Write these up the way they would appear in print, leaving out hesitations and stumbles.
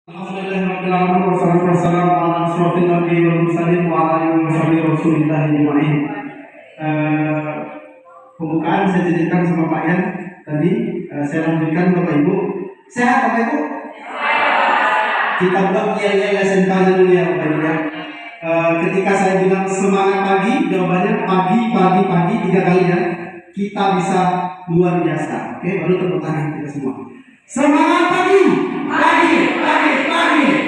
Alhamdulillahirrahmanirrahim. Wassalatu wassalamu ala asrofil nabiyyin wal mursalin wa ala alihi wa sahbihi rasulillah ajma'in. Pembukaan saya ceritakan sama Pak Yan tadi. Saya lanjutkan Bapak Ibu. Sehat Bapak Ibu? Kita buat iya SMK dulu ya Bapak Ibu ya. Ketika saya bilang semangat pagi, jawabannya pagi 3 kali ya. Kita bisa luar biasa. Oke, baru tepuk tangan kita semua. Semangat pagi.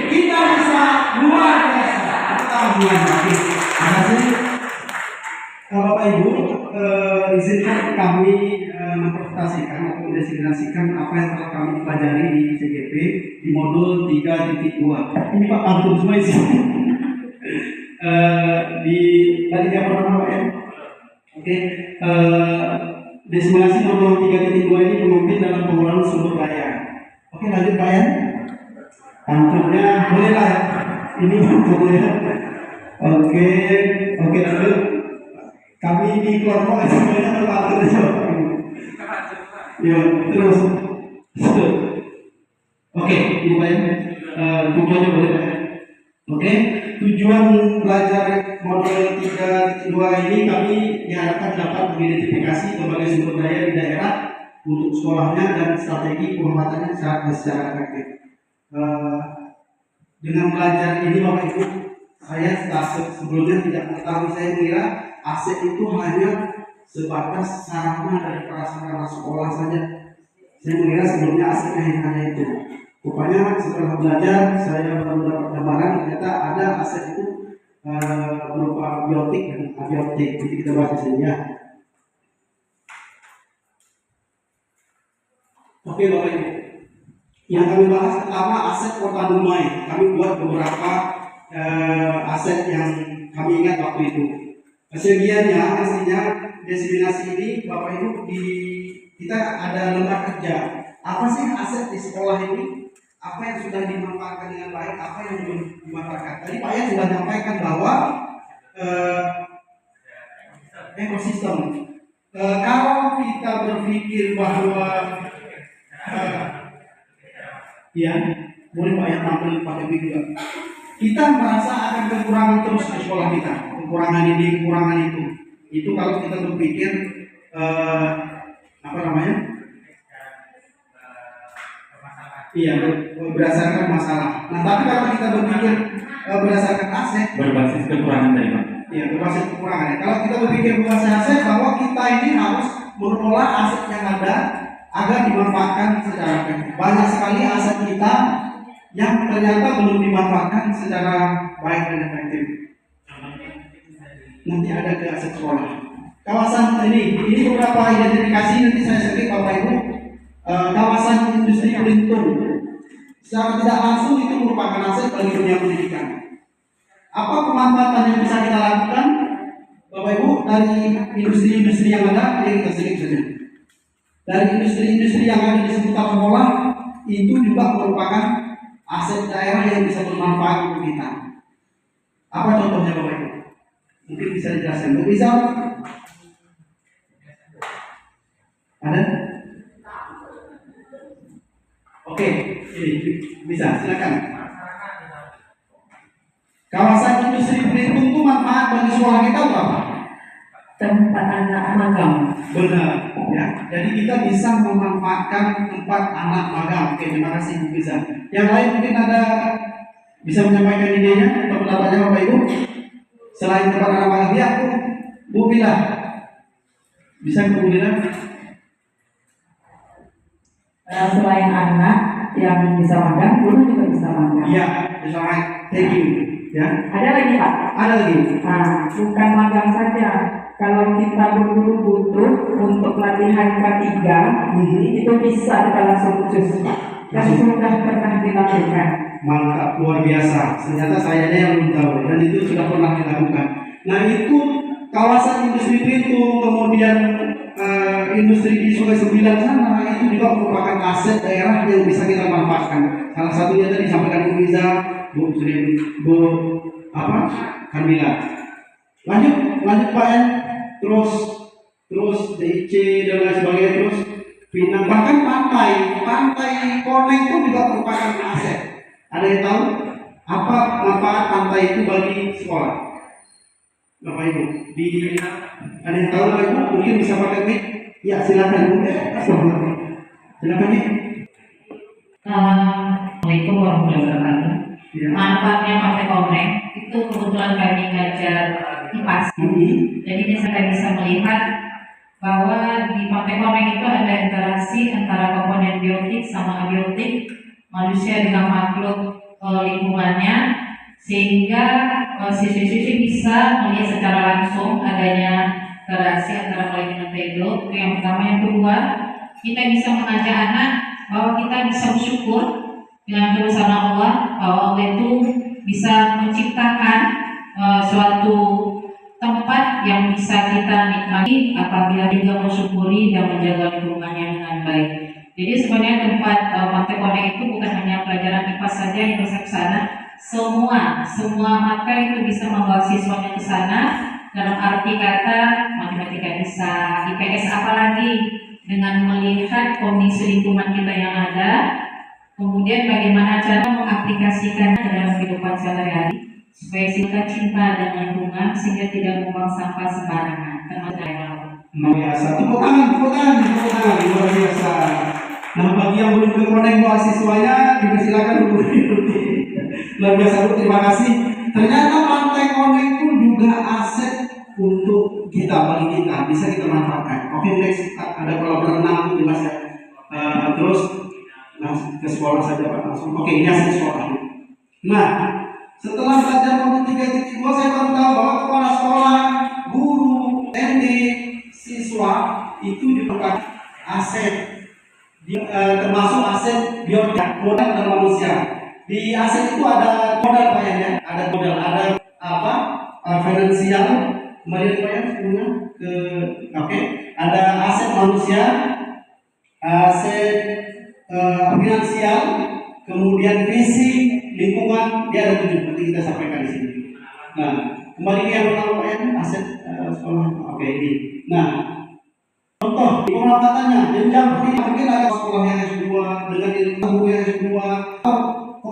Kita bisa luar biasa. Bapak Ibu, izinkan kami mempresentasikan atau mendefinisikan apa yang telah kami pelajari di CGP di modul 3.2. Ini Pak Pantun semua isi. Di tadi apa nama Pak ya? Oke. Desimulasi modul 3.2 ini pemimpin dalam pengelolaan sumber daya. Oke, lanjut Pak ya. Pantunnya boleh lah ya. Ini pantunnya. Oke, lalu kami di kelompok sebenarnya berpantun aja. Ya, terus. Oke, ini Pak ya. Tujuannya boleh Pak ya. Oke, tujuan belajar modul 3.2 ini kami diharapkan dapat mengidentifikasi berbagai sumber daya di daerah untuk sekolahnya dan strategi pemanfaatannya secara efektif. Dengan belajar ini Bapak Ibu, saya sebelumnya tidak mengetahui, saya kira aset itu hanya sebatas sarana dari prasarana sekolah saja. Saya mengira sebelumnya asetnya hanya itu. Rupanya setelah belajar saya baru dapat gambaran ternyata ada aset itu berupa biotik dan abiotik. Jadi kita bahas di sini ya. Oke Bapak Ibu, yang kami bahas pertama aset kota Dumai. Kami buat beberapa aset yang kami ingat waktu itu. Sebagiannya aslinya diseminasi ini Bapak Ibu kita ada lembar kerja. Apa sih aset di sekolah ini? Apa yang sudah dimanfaatkan dengan baik, apa yang belum dimanfaatkan? Tadi Pak Yan sudah menyampaikan bahwa ekosistem. Kalau kita berpikir bahwa ya, boleh Pak Yan tampil pakai video. Kita merasa akan kekurangan terus di sekolah kita, kekurangan ini, kekurangan itu. Itu kalau kita berpikir apa namanya? Iya, berdasarkan masalah. Nah, tapi kalau kita berpikir berdasarkan aset, berbasis kekurangan dari Pak. Iya, berbasis kekurangan. Kalau kita berpikir berbasis aset, bahwa kita ini harus mengelola aset yang ada agar dimanfaatkan secara efektif. Banyak sekali aset kita yang ternyata belum dimanfaatkan secara baik dan efektif. Nanti ada ke aset sekolah. Kawasan ini beberapa identifikasi nanti saya skip Bapak Ibu. Kawasan industri Pelintung secara tidak langsung itu merupakan aset bagi dunia pendidikan. Apa pemanfaatan yang bisa kita lakukan Bapak Ibu dari industri-industri yang ada? Kita sedikit saja. Dari industri-industri yang ada di sekitar sekolah itu juga merupakan aset daerah yang bisa bermanfaat untuk kita. Apa contohnya Bapak Ibu? Mungkin bisa dijelaskan. Bisa? Ada? Oke, ini bisa, silakan. Kawasan industri Belitung itu manfaat bagi sekolah kita apa? Tempat anak magang. Benar, ya. Jadi kita bisa memanfaatkan tempat anak magang. Oke, terima kasih Bu Bisa. Yang lain mungkin ada bisa menyampaikan idenya atau pendapatnya Bapak Ibu? Selain tempat anak magang, ya Bu Bila. Bisa Bu Bila? Selain anak yang bisa magang, guru juga bisa magang. Iya, bisa magang. Thank you. Ya. Ada lagi Pak? Ada lagi. Nah, bukan magang saja. Kalau kita berguru butuh untuk pelatihan K3, itu bisa kita langsung khusus. Dan sudah pernah dilakukan. Mantap, luar biasa. Ternyata saya yang belum tahu dan itu sudah pernah dilakukan. Nah itu kawasan industri Belitung, kemudian industri di Sungai Sembilan sana itu juga merupakan aset daerah yang bisa kita manfaatkan. Salah satunya tadi disampaikan Bu Riza, Bu Kamila. Lanjut Pak ya. Terus DIC dan lain sebagainya, terus Pinang, bahkan pantai Koneng pun juga merupakan aset. Ada yang tahu apa manfaat pantai itu bagi sekolah? Bapak Ibu, ada yang tahu Bapak Ibu? Mungkin bisa pakai mic? Ya silakan. Silakan nih. Assalamualaikum warahmatullahi wabarakatuh. Ya. Manfaatnya partai komplek itu kebetulan kami ngajar IPAS. Jadi saya bisa melihat bahwa di partai komplek itu ada interaksi antara komponen biotik sama abiotik manusia dengan makhluk lingkungannya, sehingga siswi-siswi bisa melihat secara langsung adanya interaksi antara molekul dan hidup. Itu yang pertama. Yang kedua, kita bisa mengajak anak bahwa kita bisa bersyukur dengan kebesaran Allah, bahwa Allah itu bisa menciptakan suatu tempat yang bisa kita nikmati apabila juga mensyukuri dan menjaga lingkungannya dengan baik. Jadi sebenarnya tempat Pantai Koneng itu bukan hanya pelajaran IPA saja yang bisa ke sana, semua mata itu bisa membawa siswanya ke sana. Dalam arti kata matematika bisa, IPS apalagi, dengan melihat kondisi lingkungan kita yang ada, kemudian bagaimana cara mengaplikasikannya dalam kehidupan sehari-hari supaya kita cinta dengan lingkungan sehingga tidak membuang sampah sembarangan. Luar biasa. Tepuk tangan, luar biasa. Nah, bagi yang belum ke Koneng mahasiswanya juga silakan hubungi. Luar biasa, Bu. Terima kasih. Ternyata Pantai Koneng pun juga aset untuk kita, bagi kita bisa kita manfaatkan. Oke, next ada kolam renang jelas ya. Terus ke sekolah saja Pak langsung. Oke, ini hasil sekolah. Nah, setelah belajar modul 3.2 saya baru tahu bahwa kepala sekolah, guru, MD, siswa itu diperlukan aset, termasuk aset biotik, modal dan manusia. Di aset itu ada modal Pak ya, ada modal, ada apa? Finansial, kembali Pak ya sebelumnya ke oke. Ada aset manusia, aset finansial, kemudian fisik, lingkungan, dia ada 7 seperti kita sampaikan di sini. Nah, kembali ke yang pertama Pak ya, aset sekolah. Oke, ini. Nah, contoh di pengangkatannya jenjang pendidikan mungkin ada sekolah yang S2 dengan ilmu yang S2.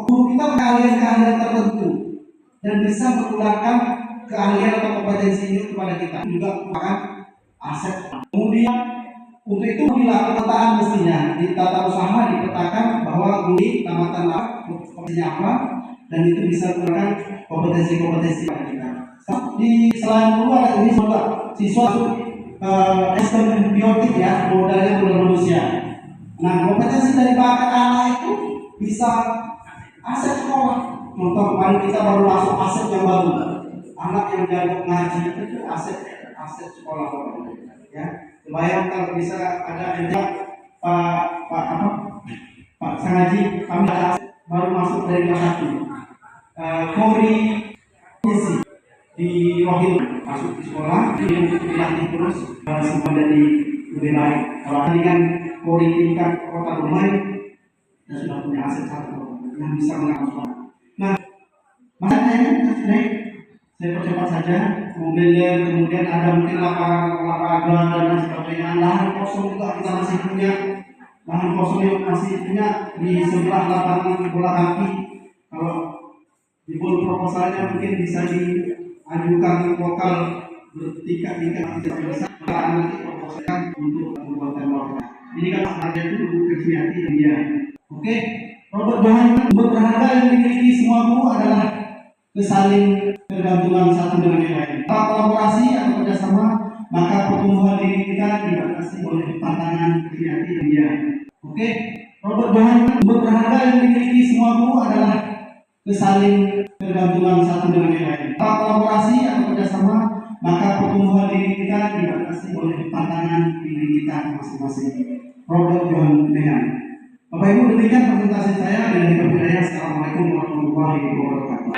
Guru kita keahlian-keahlian tertentu dan bisa menggunakan keahlian atau kompetensi ini kepada kita juga merupakan aset. Kemudian untuk itu bila pemetaan mestinya di tata usaha dipetakan bahwa guru tamatan kompetensinya apa dan itu bisa menggunakan kompetensi-kompetensi pada kita. Di selain guru ada ini juga siswa sistem biotik ya, modalnya modal manusia. Nah, kompetensi dari bakat anak itu bisa aset sekolah. Contoh kemarin kita baru masuk aset yang baru, anak yang jago ngaji itu aset sekolah ya. Kebayang kalau bisa ada Pak Sangaji, kami ada aset baru masuk dari kelas 1 Kori di Rohingya masuk di sekolah, dia dilatih terus semua jadi lebih baik. Kalau tadi kan Kori tingkat kota Dumai, kita sudah punya aset satu yang bisa mengawal. Nah, makanya saya percepat saja mobilnya, kemudian ada mungkin lapangan olahraga dan lain sebagainya. Lahan kosong juga kita masih punya, lahan kosong yang masih punya di sebelah lapangan bola kaki. Kalau di bol proposalnya mungkin bisa diajukan lokal bertingkat-tingkat tidak bisa nanti proposalkan untuk pembuatan bola. Ini kan ada itu Krismiati dan dia. Oke. Robert Johan berharga yang dimiliki semua guru adalah kesaling tergantungan satu dengan yang lain. Kalau kolaborasi atau kerjasama, maka pertumbuhan diri kita dibatasi oleh pantangan kreatif dan dia. Oke, Robert Johan berharga yang dimiliki semua guru adalah kesaling tergantungan satu dengan yang lain. Kalau kolaborasi atau kerjasama, maka pertumbuhan diri kita dibatasi oleh pantangan diri kita masing-masing. Robert Johan Dengan. Bapak Ibu, demikian presentasi saya. Dengan hidayah. Assalamualaikum warahmatullahi wabarakatuh.